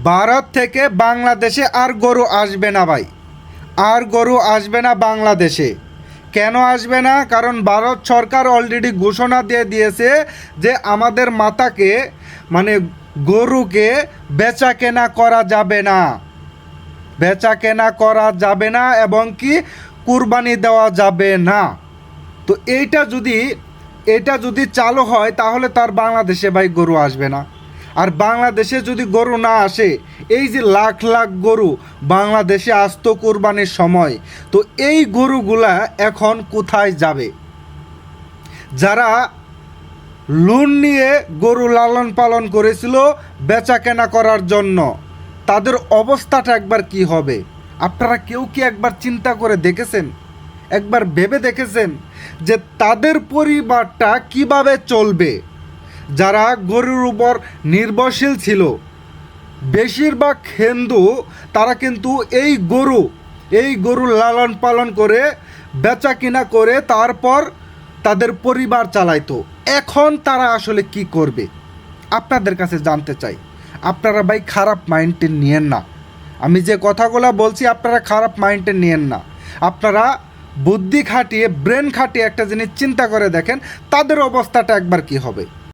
ভারত থেকে বাংলাদেশে আর গরু আসবে না ভাই, আর গরু আসবে না বাংলাদেশে। কেন আসবে না? কারণ ভারত সরকার অলরেডি ঘোষণা দিয়ে দিয়েছে যে আমাদের মাতাকে মানে গরুকে বেচা কেনা করা যাবে না, বেচা কেনা করা যাবে না এবং কি কুরবানি দেওয়া যাবে না। তো এটা যদি চালু হয় তাহলে তার বাংলাদেশে ভাই গরু আসবে না। আর বাংলাদেশে যদি গরু না আসে, এই যে লাখ লাখ গরু বাংলাদেশে আসতো কোরবানির সময়, তো এই গরুগুলা এখন কোথায় যাবে? যারা লোন নিয়ে গরু লালন পালন করেছিল বেচা কেনা করার জন্য, তাদের অবস্থাটা একবার কি হবে? আপনারা কেউ কি একবার চিন্তা করে দেখেছেন, একবার ভেবে দেখেছেন যে তাদের পরিবারটা কিভাবে চলবে? যারা গরুর উপর নির্ভরশীল ছিল, বেশিরভাগ হিন্দু, তারা কিন্তু এই গরু লালন পালন করে বেচা কিনা করে তারপর তাদের পরিবার চালাইতো। এখন তারা আসলে কি করবে? আপনাদের কাছে জানতে চাই। আপনারা ভাই খারাপ মাইন্ডে নিয়েন না, আমি যে কথাগুলো বলছি আপনারা খারাপ মাইন্ডে নিয়েন না। আপনারা বুদ্ধি খাটিয়ে ব্রেন খাটিয়ে একটা জিনিস চিন্তা করে দেখেন তাদের অবস্থাটা একবার কি হবে।